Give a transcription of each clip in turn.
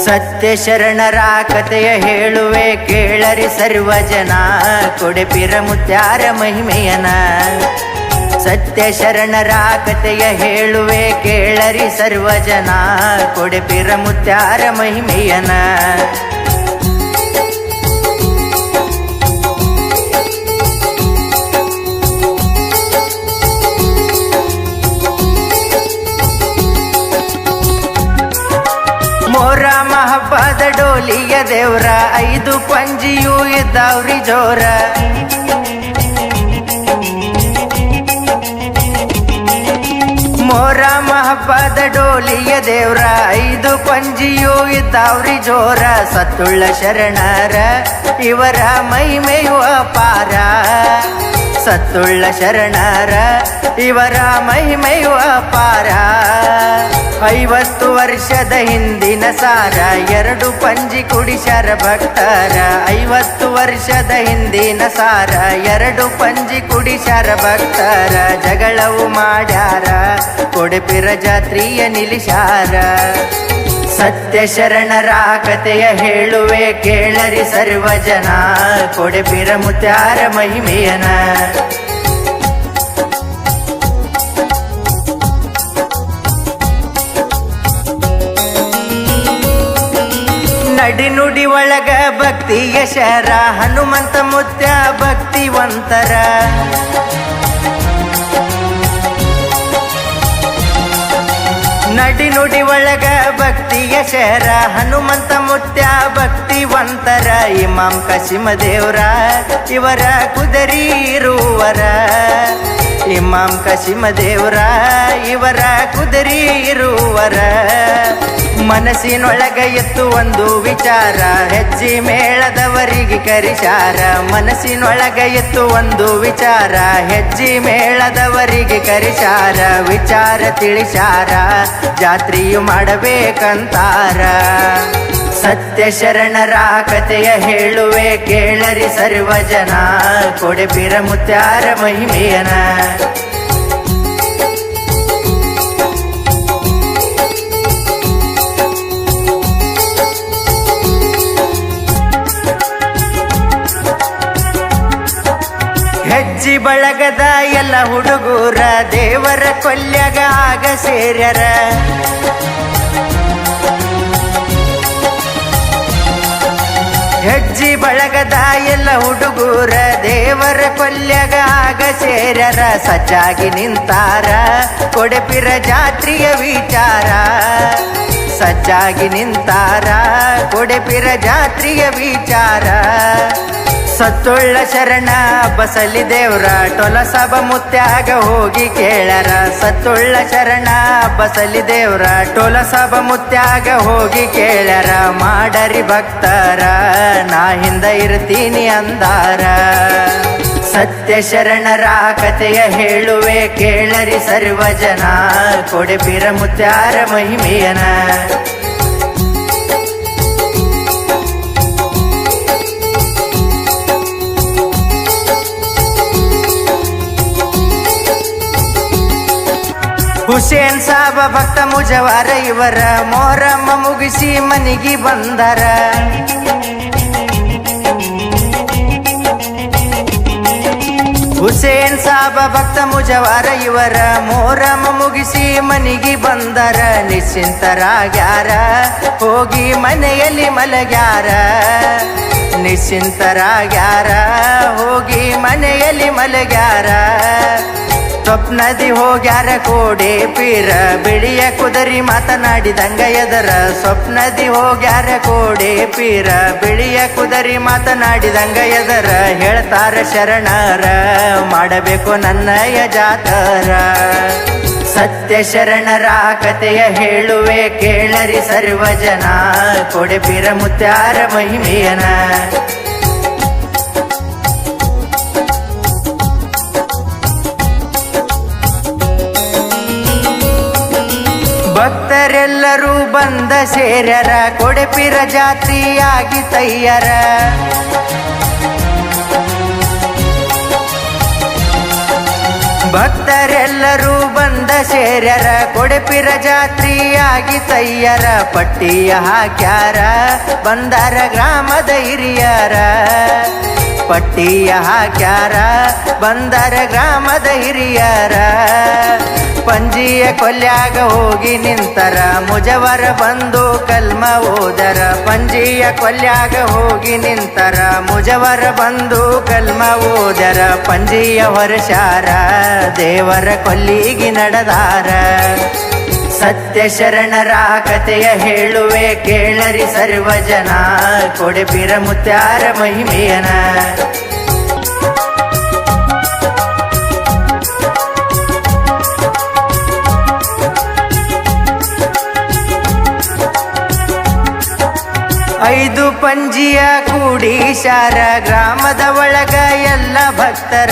ಸತ್ಯ ಶರಣರ ಕಥೆಯ ಹೇಳುವೆ ಕೇಳರಿ ಸರ್ವ ಜನ, ಕೊಡೆಪಿರ ಮುತ್ಯಾರ ಮಹಿಮೆಯನ. ಸತ್ಯ ಶರಣರ ಕಥೆಯ ಹೇಳುವೆ ಕೇಳರಿ ಸರ್ವ ಜನ, ಕೊಡೆಪಿರ ಮುತ್ಯಾರ ಮಹಿಮೆಯನ. ಮೊಹರಂ ಹಬ್ಬದ ಡೋಲಿಯ ದೇವ್ರ, 5 ಪಂಜಿಯೂ ಇದ್ದಾವ್ರಿ ಜೋರ. ಮೊಹರಂ ಹಬ್ಬದ ಡೋಲಿಯ ದೇವ್ರ, 5 ಪಂಜಿಯೂ ಇದ್ದಾವ್ರಿ ಜೋರ. ಸತ್ತುಳ್ಳ ಶರಣರ ಇವರ ಮಹಿಮೆಯು ಅಪಾರ, ಸತ್ತುಳ್ಳ ಶರಣರ ಇವರ ಮಹಿಮೆಯು ಅಪಾರ. 50 ವರ್ಷದ ಹಿಂದಿನ ಸಾರ, 2 ಪಂಜಿ ಕುಡಿಸ್ಯಾರ ಭಕ್ತರ. 50 ವರ್ಷದ ಹಿಂದಿನ ಸಾರ, 2 ಪಂಜಿ ಕುಡಿಸ್ಯಾರ ಭಕ್ತರ. ಜಗಳವು ಮಾಡ್ಯಾರ, ಕೊಡೆಪಿರ ಜಾತ್ರೆಯ ನಿಲ್ಲಿಸ್ಯಾರ. ಸತ್ಯ ಶರಣರ ಕಥೆಯ ಹೇಳುವೆ ಕೇಳರಿ ಸರ್ವ ಜನ, ಕೊಡೆಪಿರ ಮುತ್ಯಾರ ಮಹಿಮೆಯನ. ನಡಿ ನುಡಿ ಒಳಗ ಭಕ್ತಿಯ ಶರ, ಹನುಮಂತ ಮುತ್ಯ ಭಕ್ತಿವಂತರ. ನಡಿ ನುಡಿ ಒಳಗ ಭಕ್ತಿಯ ಶರ, ಹನುಮಂತ ಮುತ್ಯ ಭಕ್ತಿವಂತರ. ಇಮಾಂ ಕಸಿಮ ದೇವ್ರ ಇವರ ಕುದರಿ ಇರುವರ, ಇಮಾಂ ಕಸಿಮ ದೇವ್ರ ಇವರ ಕುದರಿ ಇರುವರ. ಮನಸ್ಸಿನೊಳಗ ಎತ್ತು ಒಂದು ವಿಚಾರ, ಹೆಜ್ಜೆ ಮೇಳದವರಿಗೆ ಕರಿಸಾರ. ಮನಸ್ಸಿನೊಳಗ ಎತ್ತು ಒಂದು ವಿಚಾರ, ಹೆಜ್ಜೆ ಮೇಳದವರಿಗೆ ಕರಿಸಾರ. ವಿಚಾರ ತಿಳಿಸಾರ, ಜಾತ್ರೆಯು ಮಾಡಬೇಕಂತಾರ. ಸತ್ಯ ಶರಣರ ಕಥೆಯ ಹೇಳುವೆ ಕೇಳರಿ ಸರ್ವ ಜನ, ಕೊಡೆಪಿರ ಮುತ್ಯಾರ ಮಹಿಮೆಯನ. ಹೆಜ್ಜಿ ಬಳಗದ ಎಲ್ಲ ಹುಡುಗೂರ, ದೇವರ ಕೊಲ್ಯಾಗ ಆಗ ಸೇರ್ಯರ. ಹೆಜ್ಜಿ ಬಳಗದ ಎಲ್ಲ ಹುಡುಗೂರ, ದೇವರ ಕೊಲ್ಯಾಗ ಆಗ ಸೇರ್ಯರ. ಸಜ್ಜಾಗಿ ನಿಂತಾರ, ಕೊಡೆಪಿರ ಜಾತ್ರೆಯ ವಿಚಾರ. ಸಜ್ಜಾಗಿ ನಿಂತಾರ, ಕೊಡೆಪಿರ ಜಾತ್ರೆಯ ವಿಚಾರ. ಸತ್ತುಳ್ಳ ಶರಣ ಬಸಲಿ ದೇವ್ರ, ಟೊಲಸಬ ಮುತ್ಯಾಗ ಹೋಗಿ ಕೇಳರ. ಸತ್ತುಳ್ಳ ಶರಣ ಬಸಲಿ ದೇವ್ರ, ಟೊಲಸಬ ಮುತ್ಯಾಗ ಹೋಗಿ ಕೇಳರ. ಮಾಡರಿ ಭಕ್ತರ, ನಾ ಹಿಂದ ಇರ್ತೀನಿ ಅಂದಾರ. ಸತ್ಯ ಶರಣರ ಕಥೆಯ ಹೇಳುವೆ ಕೇಳರಿ ಸರ್ವ ಜನ, ಕೊಡೆಪಿರ ಮುತ್ಯಾರ ಮಹಿಮೆಯನ. ಹುಸೇನ್ ಸಾಬ ಭಕ್ತ ಮುಜವಾರ ಇವರ, ಮೊಹರಂ ಮುಗಿಸಿ ಮನಿಗೆ ಬಂದರ. ಹುಸೇನ್ ಸಾಬ ಭಕ್ತ ಮುಜವಾರ ಇವರ, ಮೊಹರಂ ಮುಗಿಸಿ ಮನಿಗೆ ಬಂದರ. ನಿಶ್ಚಿಂತರಾಗ್ಯಾರ, ಹೋಗಿ ಮನೆಯಲ್ಲಿ ಮಲಗ್ಯಾರ. ನಿಶ್ಚಿಂತರಾಗ್ಯಾರ, ಹೋಗಿ ಮನೆಯಲ್ಲಿ ಮಲಗ್ಯಾರ. ಸ್ವಪ್ನದಿ ಹೋಗ್ಯಾರ ಕೋಡೆ ಪೀರ, ಬಿಳಿಯ ಕುದರಿ ಮಾತನಾಡಿದಂಗ ಎದರ. ಸ್ವಪ್ನದಿ ಹೋಗ್ಯಾರ ಕೋಡೆ ಪೀರ, ಬಿಳಿಯ ಕುದರಿ ಮಾತನಾಡಿದಂಗ ಎದರ. ಹೇಳ್ತಾರ ಶರಣರ, ಮಾಡಬೇಕು ನನ್ನಯ ಜಾತರ. ಸತ್ಯ ಶರಣರ ಕಥೆಯ ಹೇಳುವೆ ಕೇಳರಿ ಸರ್ವ ಜನ, ಕೊಡೆಪಿರ ಮುತ್ಯಾರ ಮಹಿಮೆಯನ. ಭಕ್ತರೆಲ್ಲರೂ ಬಂದ ಸೇರ್ಯರ, ಕೊಡೆಪಿರ ಜಾತ್ರೆಯಾಗಿ ತಯ್ಯರ. ಭಕ್ತರೆಲ್ಲರೂ ಬಂದ ಸೇರ್ಯರ, ಕೊಡೆಪಿರ ಜಾತ್ರಿಯಾಗಿ ತಯ್ಯರ ಪಟ್ಟಿಯ ಹಾಕ್ಯಾರ ಬಂದಾರ ಗ್ರಾಮದ ಹಿರಿಯರ ಪಟ್ಟಿಯ ಹಾಕ್ಯಾರ ಬಂದಾರ ಗ್ರಾಮದ ಹಿರಿಯರ ಪಂಜಿಯ ಕೊಲ್ಯಾಗ ಹೋಗಿ ನಿಂತರ ಮುಜವರ ಬಂದು ಕಲ್ಮ ಓದರ ಪಂಜಿಯ ಕೊಲ್ಯಾಗ ಹೋಗಿ ನಿಂತರ ಮುಜವರ ಬಂದು ಕಲ್ಮ ಓದರ ಪಂಜಿಯ ವರ್ಷಾರ ದೇವರ ಕೊಲ್ಲಿಗಿ ನಡೆದಾರ ಸತ್ಯ ಶರಣರ ಕಥೆಯ ಹೇಳುವೆ ಕೇಳರಿ ಸರ್ವ ಜನ ಕೊಡೆಪಿರ ಮುತ್ಯಾರ ಮಹಿಮೆಯನ 5 ಪಂಜಿಯ ಕೂಡೀಶಾರ ಗ್ರಾಮದ ಒಳಗ ಎಲ್ಲ ಭಕ್ತರ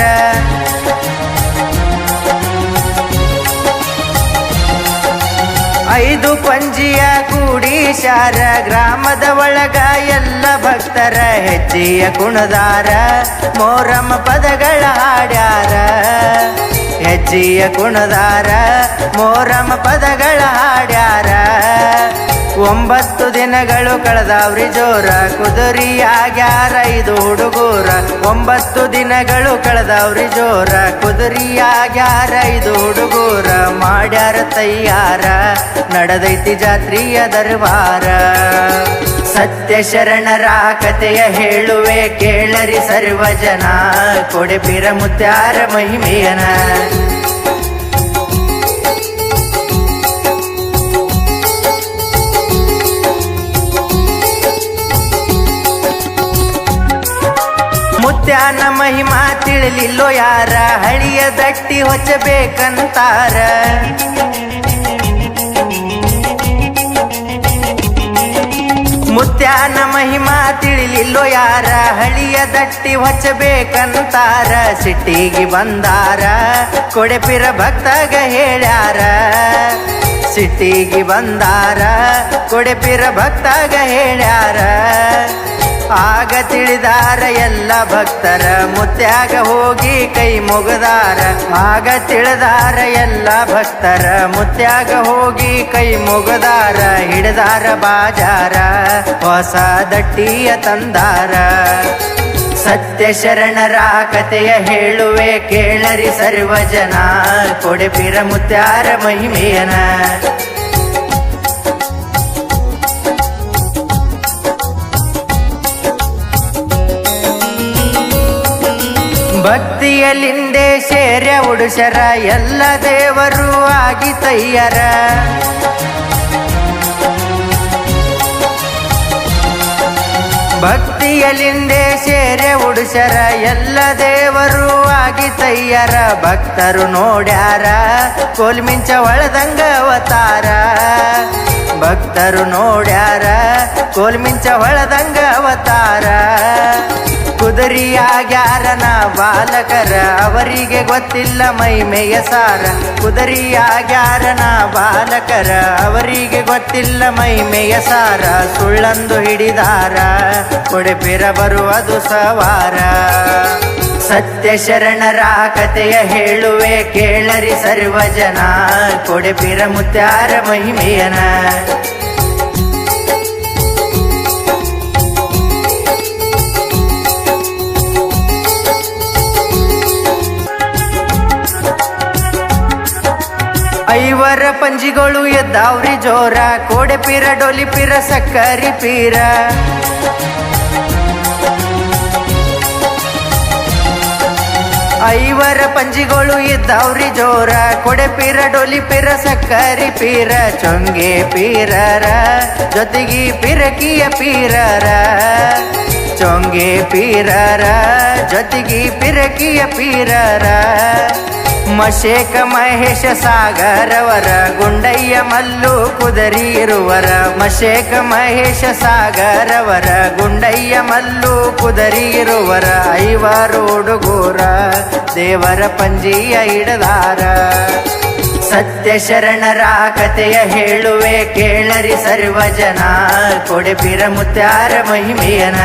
5 ಪಂಜಿಯ ಕೂಡೀಶಾರ ಗ್ರಾಮದ ಒಳಗ ಎಲ್ಲ ಭಕ್ತರ ಹೆಜ್ಜೆಯ ಕುಣದಾರ ಮೋರಮ್ಮ ಪದಗಳ ಹಾಡ್ಯಾರ ಹೆಜ್ಜೆಯ ಕುಣದಾರ ಮೋರಮ್ಮ ಪದಗಳ ಹಾಡ್ಯಾರ 9 ದಿನಗಳು ಕಳೆದವ್ರಿ ಜೋರ ಕುದುರಿಯಾಗ್ಯಾರ 5 ಹುಡುಗೂರ 9 ದಿನಗಳು ಕಳೆದವ್ರಿ ಜೋರ ಕುದುರಿಯಾಗ್ಯಾರ 5 ಹುಡುಗೂರ ಮಾಡ್ಯಾರ ತಯ್ಯಾರ ನಡೆದೈತಿ ಜಾತ್ರೆಯ ದರ್ಬಾರ ಸತ್ಯ ಶರಣರ ಕಥೆಯ ಹೇಳುವೆ ಕೇಳರಿ ಸರ್ವ ಜನ ಕೊಡೆಪಿರ ಮುತ್ಯಾರ ಮಹಿಮೆಯನ ಮುತ್ಯಾನ ಮಹಿಮಾ ತಿಳಿಲಿಲ್ಲೋ ಯಾರ ಹಳಿಯ ದಟ್ಟಿ ಹೊಚ್ಚಬೇಕಂತಾರ ಮುತ್ಯಾನ ಮಹಿಮಾ ತಿಳಿಲಿಲ್ಲೋ ಯಾರ ಹಳಿಯ ದಟ್ಟಿ ಹೊಚ್ಚಬೇಕಂತಾರ ಸಿಟ್ಟಿಗೆ ಬಂದಾರ ಕೊಡೆಪಿರ ಭಕ್ತಗ ಹೇಳ್ಯಾರ ಸಿಟ್ಟಿಗೆ ಬಂದಾರ ಕೊಡೆಪಿರ ಭಕ್ತಗ ಹೇಳ್ಯಾರ ಆಗ ತಿಳಿದಾರ ಎಲ್ಲ ಭಕ್ತರ ಮುತ್ಯಾಗ ಹೋಗಿ ಕೈ ಮುಗದಾರ ಆಗ ತಿಳಿದಾರ ಎಲ್ಲ ಭಕ್ತರ ಮುತ್ಯಾಗ ಹೋಗಿ ಕೈ ಮುಗದಾರ ಹಿಡಿದಾರ ಬಾಜಾರ ಹೊಸ ದಟ್ಟಿಯ ತಂದಾರ ಸತ್ಯ ಶರಣರ ಕಥೆಯ ಹೇಳುವೆ ಕೇಳರಿ ಸರ್ವ ಜನ ಕೊಡೆಪಿರ ಮುತ್ಯಾರ ಮಹಿಮೆಯನ ಭಕ್ತಿಯಲಿಂದೆ ಸೇರ್ಯ ಉಡುಶರ ಎಲ್ಲ ದೇವರು ಆಗಿ ತಯ್ಯರ ಭಕ್ತಿಯಲಿಂದೆ ಸೇರ್ಯ ಉಡುಶರ ಎಲ್ಲ ದೇವರು ಆಗಿ ತಯ್ಯರ ಭಕ್ತರು ನೋಡ್ಯಾರ ಕೋಲ್ಮಿಂಚ ಒಳದಂಗ ಅವತಾರ ಭಕ್ತರು ನೋಡ್ಯಾರ ಕೋಲ್ಮಿಂಚ ಒಳದಂಗ ಅವತಾರ ಕುದುರಿಯಾಗ್ಯಾರನ ಬಾಲಕರ ಅವರಿಗೆ ಗೊತ್ತಿಲ್ಲ ಮೈಮೆಯ ಸಾರ ಕುದುರಿಯಾಗ್ಯಾರನ ಬಾಲಕರ ಅವರಿಗೆ ಗೊತ್ತಿಲ್ಲ ಮೈಮೆಯ ಸಾರ ಸುಳ್ಳಂದು ಹಿಡಿದಾರ ಕೊಡೆಪಿರ ಬರುವುದು ಸವಾರ ಸತ್ಯ ಶರಣರ ಕಥೆಯ ಹೇಳುವೆ ಕೇಳರಿ ಸರ್ವ ಜನ ಕೊಡೆಪಿರ ಮುತ್ಯಾರ ಮಹಿಮೆಯನ ಐವರ ಪಂಜಿಗಳು ಎದ್ದಾವ್ರಿ ಜೋರ ಕೋಡೆಪಿರ ಡೊಲಿಪಿರ ಸಕ್ಕರಿ ಪೀರ ಐವರ ಪಂಜಿಗಳು ಇದ್ದಾವ್ರಿ ಜೋರ ಕೊಡೆಪಿರ ಡೊಲಿಪಿರ ಸಕ್ಕರಿ ಪೀರ ಚೊಂಗೆ ಪೀರರ ಜೊತೆಗಿ ಪಿರಕಿಯ ಪೀರರ ಚೊಂಗೆ ಪೀರರ ಜೊತೆಗಿ ಪಿರಕಿಯ ಪೀರರ ಮಶೇಕ ಮಹೇಶ ಸಾಗರವರ ಗುಂಡಯ್ಯ ಮಲ್ಲು ಕುದರಿ ಇರುವರ ಮಶೇಕ ಮಹೇಶ ಸಾಗರವರ ಗುಂಡಯ್ಯ ಮಲ್ಲು ಕುದರಿ ಇರುವರ 5 ಹುಡುಗೂರ ದೇವರ ಪಂಜಿಯ ಹಿಡದಾರ ಸತ್ಯ ಶರಣರ ಕಥೆಯ ಹೇಳುವೆ ಕೇಳರಿ ಸರ್ವ ಜನ ಕೊಡೆಪಿರ ಮುತ್ಯಾರ ಮಹಿಮೆಯನ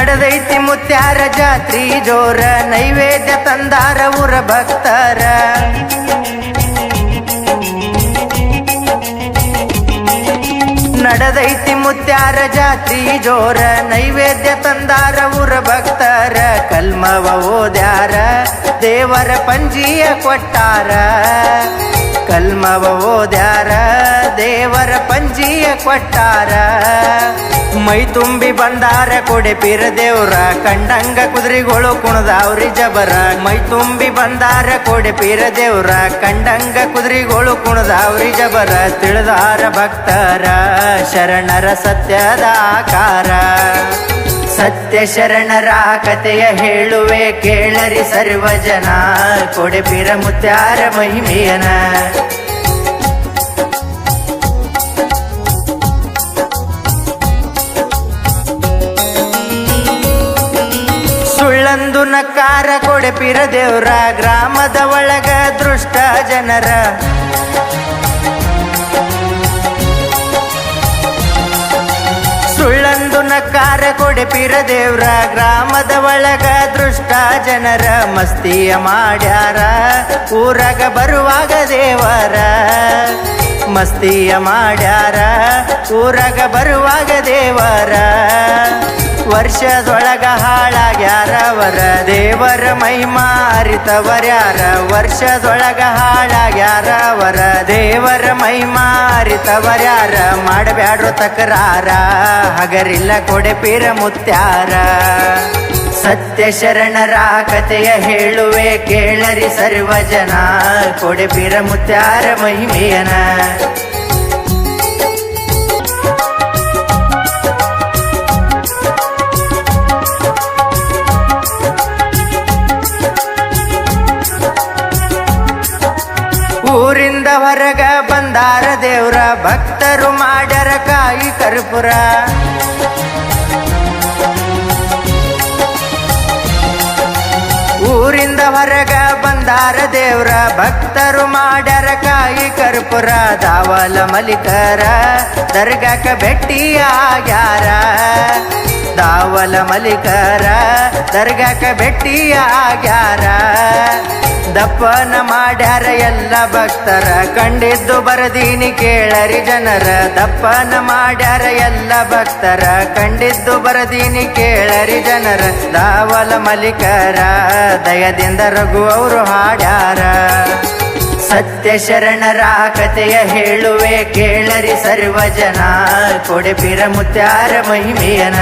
ನಡೆದೈತಿ ಮುತ್ಯಾರ ಜಾತ್ರಿ ಜೋರ ನೈವೇದ್ಯ ತಂದಾರ ಊರ ಭಕ್ತರ ನಡೆದೈತಿ ಮುತ್ಯಾರ ಜಾತ್ರಿ ಜೋರ ನೈವೇದ್ಯ ತಂದಾರ ಊರ ಭಕ್ತರ ಕಲ್ಮವ ಓದ್ಯಾರ ದೇವರ ಪಂಜಿಯ ಕೊಟ್ಟಾರ ಕಲ್ಮವ ಓದ್ಯಾರ ದೇವರ ಪಂಜಿಯ ಕೊಟ್ಟಾರ ಮೈ ತುಂಬಿ ಬಂದಾರ ಕೊಡೆಪೀರ ದೇವ್ರ ಕಂಡಂಗ ಕುದುರೆಗಳು ಕುಣದಾವ್ರಿ ಜಬರ ಮೈ ತುಂಬಿ ಬಂದಾರ ಕೊಡೆಪೀರ ದೇವ್ರ ಕಂಡಂಗ ಕುದುರೆಗಳು ಕುಣದಾವ್ರಿ ಜಬರ ತಿಳಿದಾರ ಭಕ್ತರ ಶರಣರ ಸತ್ಯದ ಆಕಾರ ಸತ್ಯ ಶರಣರ ಕಥೆಯ ಹೇಳುವೆ ಕೇಳರಿ ಸರ್ವ ಜನ ಕೊಡೆಪೀರ ಮುತ್ಯಾರ ಮಹಿಮೆಯನ ಸುಳ್ಳಂದು ನಕಾರ ಕೊಡೆಪೀರ ದೇವ್ರ ಗ್ರಾಮದ ಒಳಗ ದೃಷ್ಟ ಜನರ ಸುಳ್ಳಂದು ನಕಾರ ಕೊಡೆಪೀರ ದೇವ್ರ ಗ್ರಾಮದ ಒಳಗ ದೃಷ್ಟ ಜನರ ಮಸ್ತಿಯ ಮಾಡ್ಯಾರ ಊರಾಗ ಬರುವಾಗ ದೇವರ ಮಸ್ತಿಯ ಮಾಡ್ಯಾರ ಊರಾಗ ಬರುವಾಗ ದೇವರ ವರ್ಷದೊಳಗ ಹಾಳಾಗ್ಯಾರವರ ದೇವರ ಮಹಿಮಾ ಅರಿತವರ್ಯಾರ ವರ್ಷದೊಳಗ ಹಾಳಾಗ್ಯಾರವರ ದೇವರ ಮಹಿಮಾ ಅರಿತವರ್ಯಾರ ಮಾಡಬ್ಯಾಡ್ರು ತಕರಾರ ಹಗರಿಲ್ಲ ಕೊಡೆಪೀರ ಮುತ್ಯಾರ ಸತ್ಯ ಶರಣರ ಕಥೆಯ ಹೇಳುವೆ ಕೇಳರಿ ಸರ್ವ ಜನ ಕೊಡೆಪೀರ ಮುತ್ಯಾರ ಮಹಿಮೆಯನ ಊರಿಂದ ಹೊರಗ ಬಂದಾರ ದೇವ್ರ ಭಕ್ತರು ಮಾಡ್ಯಾರ ಕಾಯಿ ಕರ್ಪೂರ ಊರಿಂದ ಹೊರಗ ಬಂದಾರ ದೇವ್ರ ಭಕ್ತರು ಮಾಡ್ಯಾರ ಕಾಯಿ ಕರ್ಪೂರ ದಾವಲ ಮಲಿಕರ ದರ್ಗಾಕ ಭೆಟ್ಟಿಯಾಗ್ಯಾರ ದಾವಲ ಮಲಿಕರ ದರ್ಗಾಕ ಭೆಟ್ಟಿಯಾಗ್ಯಾರ ದಪ್ಪನ ಮಾಡ್ಯಾರ ಎಲ್ಲ ಭಕ್ತರ ಕಂಡಿದ್ದು ಬರದೀನಿ ಕೇಳರಿ ಜನರ ದಪ್ಪನ ಮಾಡ್ಯಾರ ಎಲ್ಲ ಭಕ್ತರ ಕಂಡಿದ್ದು ಬರದೀನಿ ಕೇಳರಿ ಜನರ ದಾವಲ ಮಲಿಕರ ದಯದಿಂದ ರಘು ಅವರು ಹಾಡ್ಯಾರ ಸತ್ಯ ಶರಣರ ಕಥೆಯ ಹೇಳುವೆ ಕೇಳರಿ ಸರ್ವ ಜನ ಕೊಡೆಪೀರ ಮುತ್ಯಾರ ಮಹಿಮೆಯನ